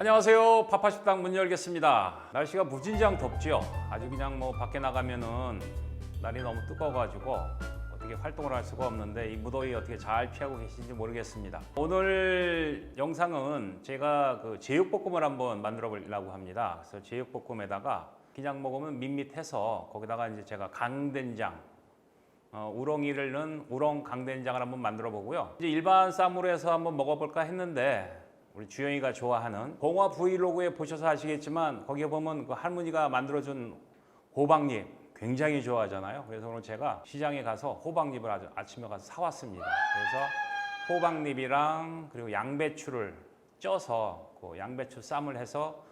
안녕하세요. 파파식당 문 열겠습니다. 날씨가 무진장 덥죠. 아주 그냥 뭐 밖에 나가면은 날이 너무 뜨거워가지고 어떻게 활동을 할 수가 없는데 이 무더위 어떻게 잘 피하고 계신지 모르겠습니다. 오늘 영상은 제가 그 제육볶음을 한번 만들어 보려고 합니다. 그래서 제육볶음에다가 그냥 먹으면 밋밋해서 거기다가 이제 제가 강된장, 우렁이를 넣은 우렁 강된장을 한번 만들어 보고요. 이제 일반 쌈으로 해서 한번 먹어볼까 했는데 우리 주영이가 좋아하는 봉화 브이로그에 보셔서 아시겠지만 거기에 보면 그 할머니가 만들어준 호박잎 굉장히 좋아하잖아요. 그래서 오늘 제가 시장에 가서 호박잎을 아침에 가서 사왔습니다. 그래서 호박잎이랑 그리고 양배추를 쪄서 그 양배추 쌈을 해서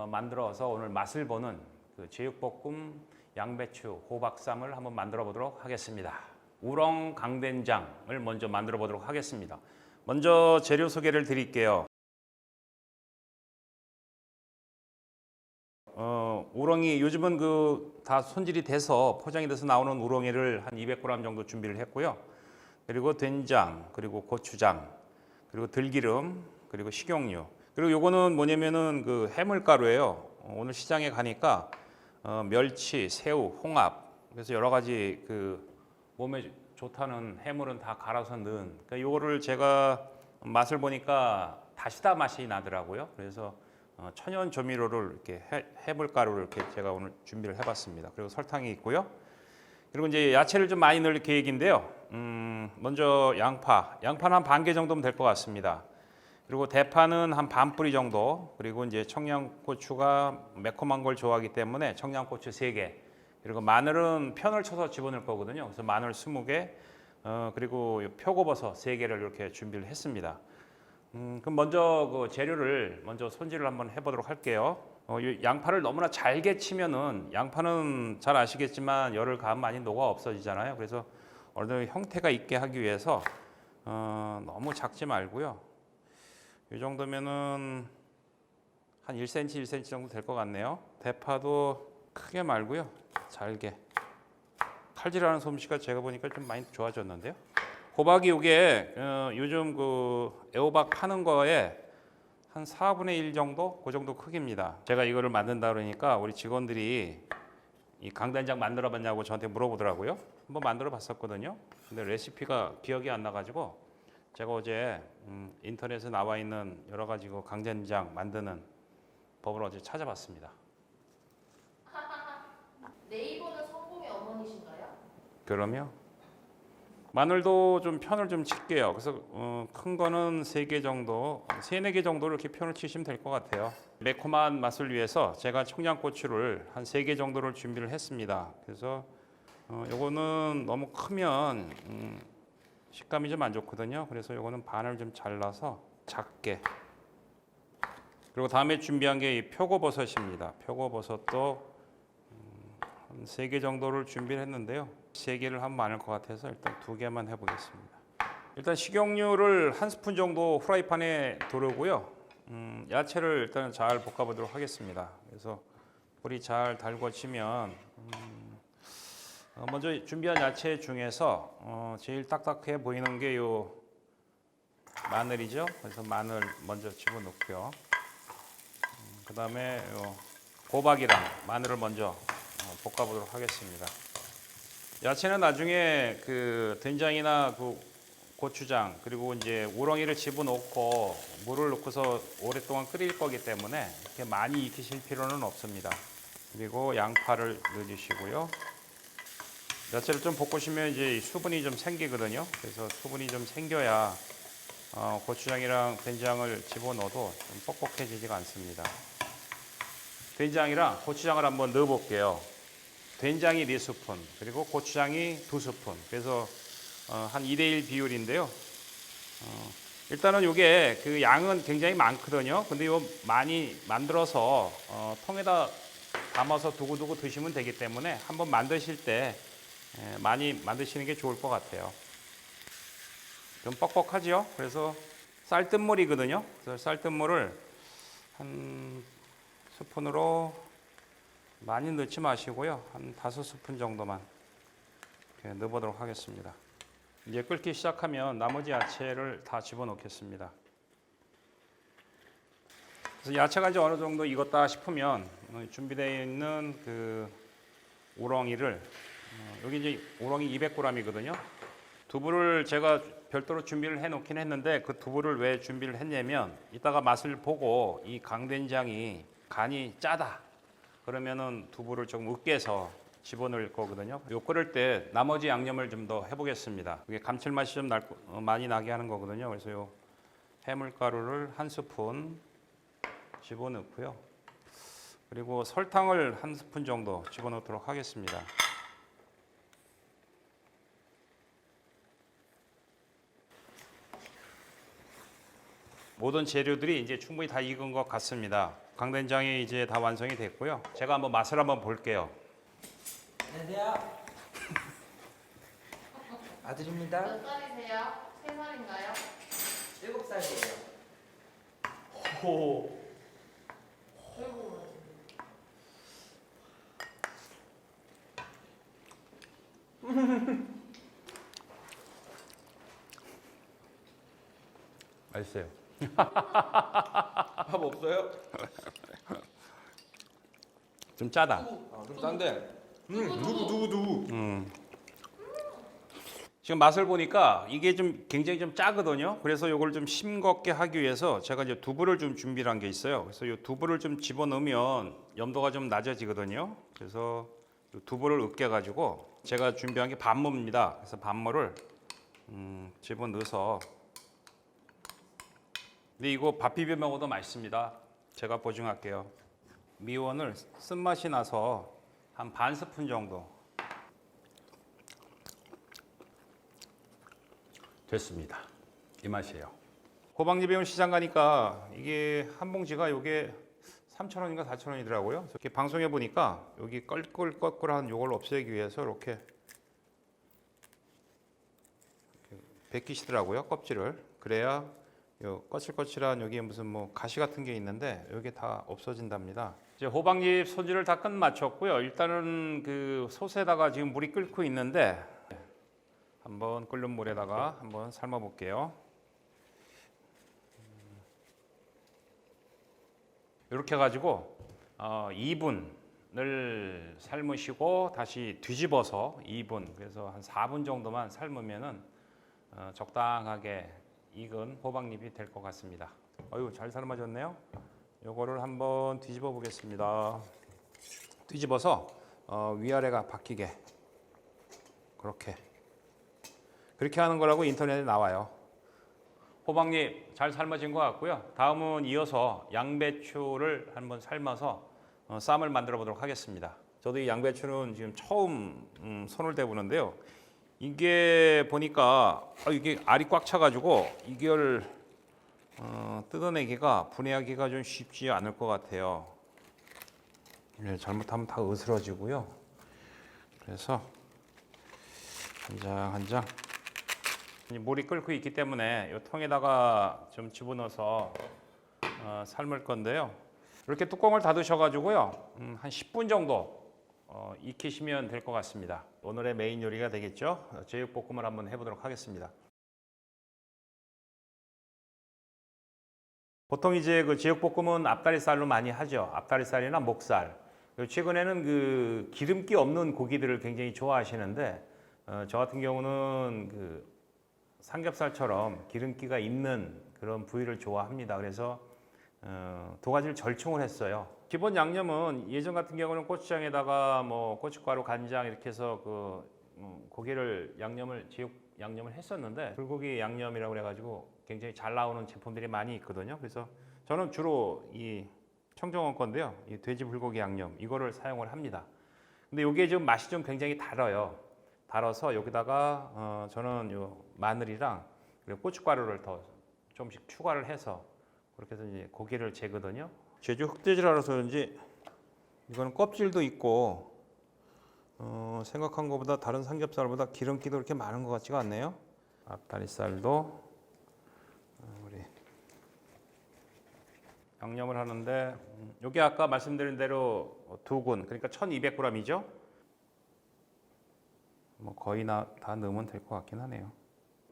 만들어서 오늘 맛을 보는 그 제육볶음 양배추 호박쌈을 한번 만들어 보도록 하겠습니다. 우렁 강된장을 먼저 만들어 보도록 하겠습니다. 먼저 재료 소개를 드릴게요. 우렁이 요즘은 그 다 손질이 돼서 포장이 돼서 나오는 우렁이를 한 200g 정도 준비를 했고요. 그리고 된장, 그리고 고추장, 그리고 들기름, 그리고 식용유. 그리고 요거는 뭐냐면은 그 해물가루예요. 오늘 시장에 가니까 멸치, 새우, 홍합, 그래서 여러 가지 그 몸에 좋다는 해물은 다 갈아서 넣은. 그러니까 요거를 제가 맛을 보니까 다시다 맛이 나더라고요. 그래서 천연 조미료를 이렇게 해물가루를 이렇게 제가 오늘 준비를 해봤습니다. 그리고 설탕이 있고요. 그리고 이제 야채를 좀 많이 넣을 계획인데요. 먼저 양파는 한 반 개 정도면 될 것 같습니다. 그리고 대파는 한 반 뿌리 정도. 그리고 이제 청양고추가 매콤한 걸 좋아하기 때문에 청양고추 3개. 그리고 마늘은 편을 쳐서 집어넣을 거거든요. 그래서 마늘 20개. 그리고 표고버섯 3개를 이렇게 준비를 했습니다. 그럼 먼저 그 재료를 먼저 손질을 한번 해보도록 할게요. 이 양파를 너무나 잘게 치면은 양파는 잘 아시겠지만 열을 가하면 많이 녹아 없어지잖아요. 그래서 어느 정도 형태가 있게 하기 위해서 너무 작지 말고요. 이 정도면은 한 1cm, 1cm 정도 될 것 같네요. 대파도 크게 말고요. 잘게. 칼질하는 솜씨가 제가 보니까 좀 많이 좋아졌는데요. 호박이 이게 요즘 그 애호박 파는 거에 한 4분의 1 정도? 그 정도 크기입니다. 제가 이거를 만든다 그러니까 우리 직원들이 이 강된장 만들어 봤냐고 저한테 물어보더라고요. 한번 만들어 봤었거든요. 근데 레시피가 기억이 안 나가지고 제가 어제 인터넷에 나와 있는 여러 가지 그 강된장 만드는 법을 어제 찾아봤습니다. 네이버는 성공의 어머니신가요? 그럼요. 마늘도 좀 편을 좀 칠게요. 그래서 큰 거는 3개 정도, 3, 4개 정도를 이렇게 편을 치시면 될 것 같아요. 매콤한 맛을 위해서 제가 청양고추를 한 3개 정도를 준비를 했습니다. 그래서 요거는 너무 크면 식감이 좀 안 좋거든요. 그래서 요거는 반을 좀 잘라서 작게. 그리고 다음에 준비한 게 이 표고버섯입니다. 표고버섯도 한 3개 정도를 준비를 했는데요. 3개를 하면 많을 것 같아서 일단 2개만 해보겠습니다. 일단 식용유를 1스푼 정도 후라이팬에 두르고요. 야채를 일단 잘 볶아보도록 하겠습니다. 그래서 불이 잘 달궈지면 먼저 준비한 야채 중에서 제일 딱딱해 보이는 게 요 마늘이죠. 그래서 마늘 먼저 집어넣고요. 그 다음에 요 호박이랑 마늘을 먼저 볶아보도록 하겠습니다. 야채는 나중에 그 된장이나 그 고추장 그리고 이제 우렁이를 집어넣고 물을 넣고서 오랫동안 끓일 거기 때문에 이렇게 많이 익히실 필요는 없습니다. 그리고 양파를 넣어주시고요. 야채를 좀 볶으시면 이제 수분이 좀 생기거든요. 그래서 수분이 좀 생겨야 고추장이랑 된장을 집어넣어도 좀 뻑뻑해지지가 않습니다. 된장이랑 고추장을 한번 넣어볼게요. 된장이 4스푼, 그리고 고추장이 2스푼. 그래서 한 2대1 비율인데요. 일단은 이게 그 양은 굉장히 많거든요. 근데 이거 많이 만들어서 통에다 담아서 두고두고 드시면 되기 때문에 한번 만드실 때 많이 만드시는 게 좋을 것 같아요. 좀 뻑뻑하죠? 그래서 쌀뜨물이거든요. 그래서 쌀뜨물을 한 스푼으로 많이 넣지 마시고요. 한 5스푼 정도만 이렇게 넣어보도록 하겠습니다. 이제 끓기 시작하면 나머지 야채를 다 집어넣겠습니다. 그래서 야채가 이제 어느 정도 익었다 싶으면 준비되어 있는 그 우렁이를 여기 이제 우렁이 200g이거든요. 두부를 제가 별도로 준비를 해 놓긴 했는데 그 두부를 왜 준비를 했냐면 이따가 맛을 보고 이 강된장이 간이 짜다 그러면은 두부를 조금 으깨서 집어넣을 거거든요. 요 끓일 때 나머지 양념을 좀 더 해보겠습니다. 이게 감칠맛이 좀 많이 나게 하는 거거든요. 그래서 요 해물가루를 한 스푼 집어넣고요. 그리고 설탕을 한 스푼 정도 집어넣도록 하겠습니다. 모든 재료들이 이제 충분히 다 익은 것 같습니다. 강된장이 이제 다 완성이 됐고요. 제가 한번 맛을 한번 볼게요. 안녕하세요. 아들입니다. 몇 살이세요? 3살인가요? 7살이에요. 호. 아이고. 맛있어요. 밥 없어요? 좀 짜다. 아, 좀 짠데. 두부. 지금 맛을 보니까 이게 좀 굉장히 좀 짜거든요. 그래서 이걸 좀 싱겁게 하기 위해서 제가 이제 두부를 좀 준비를 한 게 있어요. 그래서 이 두부를 좀 집어넣으면 염도가 좀 낮아지거든요. 그래서 이 두부를 으깨 가지고 제가 준비한 게 반무입니다. 그래서 반무를 집어넣어서 근데 이거 밥 비벼 먹어도 맛있습니다. 제가 보증할게요. 미원을 쓴맛이 나서 한 반 스푼 정도 됐습니다. 이 맛이에요. 호박잎에 온 시장 가니까 이게 한 봉지가 요게 3,000원인가 4,000원이더라고요. 이렇게 방송해 보니까 여기 껄껄껄껄한 요걸 없애기 위해서 이렇게 벗기시더라고요. 껍질을. 그래야 요 거칠거칠한 여기에 무슨 뭐 가시 같은 게 있는데 여기 다 없어진답니다. 이제 호박잎 손질을 다 끝마쳤고요. 일단은 그 솥에다가 지금 물이 끓고 있는데 한번 끓는 물에다가 한번 삶아 볼게요. 이렇게 해가지고 2분을 삶으시고 다시 뒤집어서 2분 그래서 한 4분 정도만 삶으면은 적당하게 익은 호박잎이 될 것 같습니다. 어유 잘 삶아졌네요. 요거를 한번 뒤집어 보겠습니다. 뒤집어서 위아래가 바뀌게 그렇게 하는 거라고 인터넷에 나와요. 호박잎 잘 삶아진 것 같고요. 다음은 이어서 양배추를 한번 삶아서 쌈을 만들어 보도록 하겠습니다. 저도 이 양배추는 지금 처음 손을 대보는데요. 이게 보니까 이게 알이 꽉 차가지고 이걸 뜯어내기가 분해하기가 좀 쉽지 않을 것 같아요. 잘못하면 다 으스러지고요. 그래서 한 장 한 장 물이 끓고 있기 때문에 이 통에다가 좀 집어넣어서 삶을 건데요. 이렇게 뚜껑을 닫으셔가지고요. 한 10분 정도 익히시면 될 것 같습니다. 오늘의 메인 요리가 되겠죠. 제육볶음을 한번 해보도록 하겠습니다. 보통 이제 그 제육볶음은 앞다리살로 많이 하죠. 앞다리살이나 목살. 최근에는 그 기름기 없는 고기들을 굉장히 좋아하시는데 저 같은 경우는 그 삼겹살처럼 기름기가 있는 그런 부위를 좋아합니다. 그래서 두 가지를 절충을 했어요. 기본 양념은 예전 같은 경우는 고추장에다가 뭐 고춧가루, 간장 이렇게 해서 그 고기를 제육 양념을 했었는데 불고기 양념이라고 그래가지고 굉장히 잘 나오는 제품들이 많이 있거든요. 그래서 저는 주로 이 청정원 건데요. 이 돼지 불고기 양념 이거를 사용을 합니다. 근데 이게 좀 맛이 좀 굉장히 달아요. 달아서 여기다가 저는 요 마늘이랑 그리고 고춧가루를 더 좀씩 추가를 해서 그렇게 해서 이제 고기를 재거든요. 제주 흑돼지라서 그런지 이거는 껍질도 있고 생각한 것보다 다른 삼겹살보다 기름기도 그렇게 많은 것 같지가 않네요. 앞다리살도 우리 양념을 하는데 여기 아까 말씀드린 대로 2군 그러니까 1,200g이죠. 뭐 거의 다 넣으면 될 것 같긴 하네요.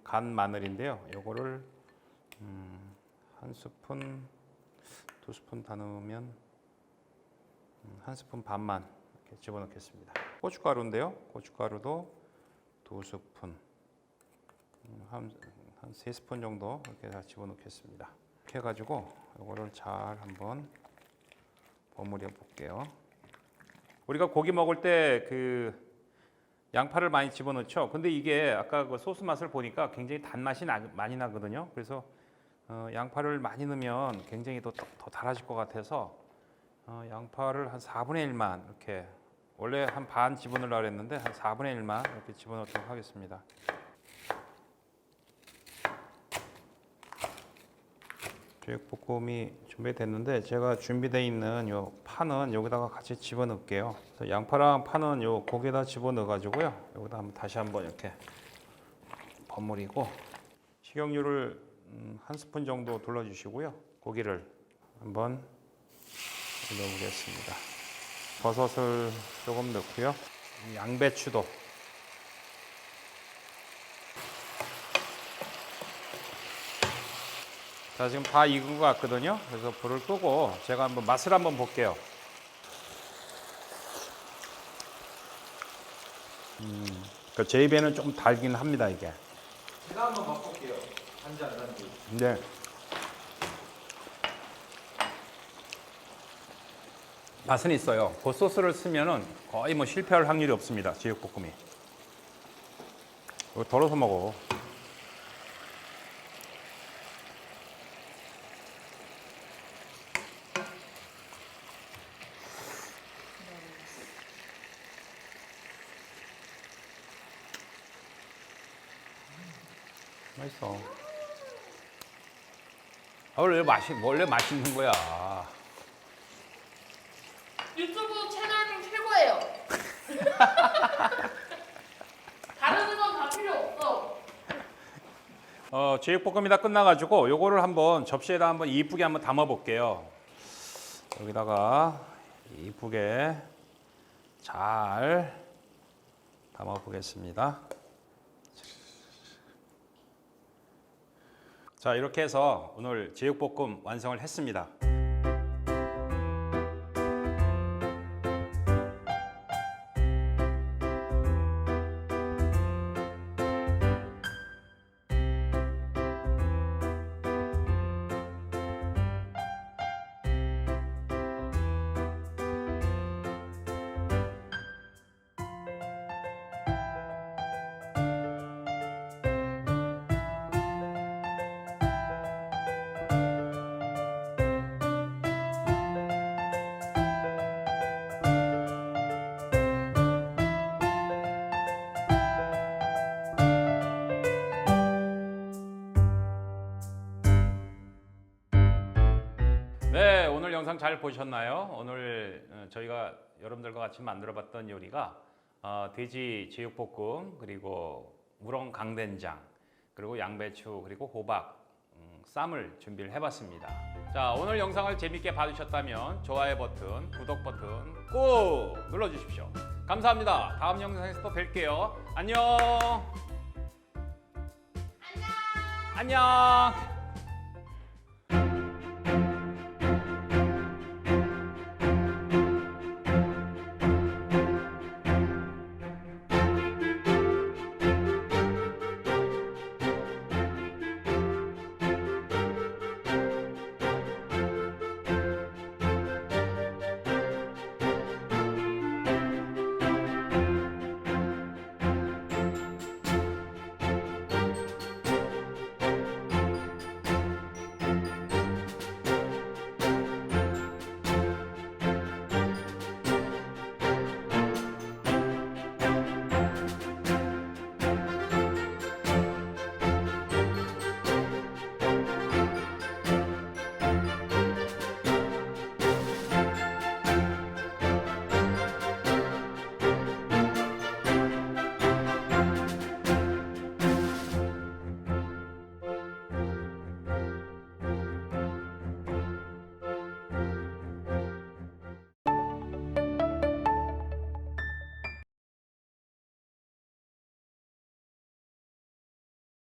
간 마늘인데요. 요거를 한 스푼, 2스푼 다 넣으면 1스푼 반만 이렇게 집어넣겠습니다. 고춧가루인데요. 고춧가루도 2스푼, 한 3스푼 정도 이렇게 다 집어넣겠습니다. 이렇게 해가지고 이거를 잘 한번 버무려 볼게요. 우리가 고기 먹을 때 그 양파를 많이 집어넣죠. 근데 이게 아까 그 소스 맛을 보니까 굉장히 단맛이 많이 나거든요. 그래서 양파를 많이 넣으면 굉장히 더 달아질 것 같아서 양파를 한 4분의 1만 이렇게, 원래 한 반 집어넣으려고 했는데 한 4분의 1만 이렇게 집어넣도록 하겠습니다. 제육볶음이 준비됐는데 제가 준비되어 있는 요 파는 여기다가 같이 집어넣을게요. 그래서 양파랑 파는 요 고기에다 집어넣어 가지고요. 여기다 다시 한번 이렇게 버무리고 식용유를 1스푼 정도 둘러주시고요. 고기를 한번 넣어보겠습니다. 버섯을 조금 넣고요. 양배추도 자, 지금 다 익은 것 같거든요. 그래서 불을 끄고 제가 한번 맛을 한번 볼게요. 제 입에는 좀 달긴 합니다, 이게. 제가 한번 맛볼게요. 단지 안 단지. 네. 맛은 있어요. 그 소스를 쓰면은 거의 뭐 실패할 확률이 없습니다. 제육볶음이. 이거 덜어서 먹어. 맛있어. 원래 맛있는 거야. 유튜브 채널 중 최고예요. 다른 건 다 필요 없어. 제육볶음이 다 끝나가지고 요거를 한번 접시에다 한번 이쁘게 한번 담아 볼게요. 여기다가 이쁘게 잘 담아 보겠습니다. 자, 이렇게 해서 오늘 제육볶음 완성을 했습니다. 네, 오늘 영상 잘 보셨나요? 오늘 저희가 여러분들과 같이 만들어봤던 요리가 돼지 제육볶음, 그리고 우렁 강된장, 그리고 양배추, 그리고 호박, 쌈을 준비를 해봤습니다. 자, 오늘 영상을 재밌게 봐주셨다면 좋아요 버튼, 구독 버튼 꼭 눌러주십시오. 감사합니다. 다음 영상에서 또 뵐게요. 안녕. 안녕.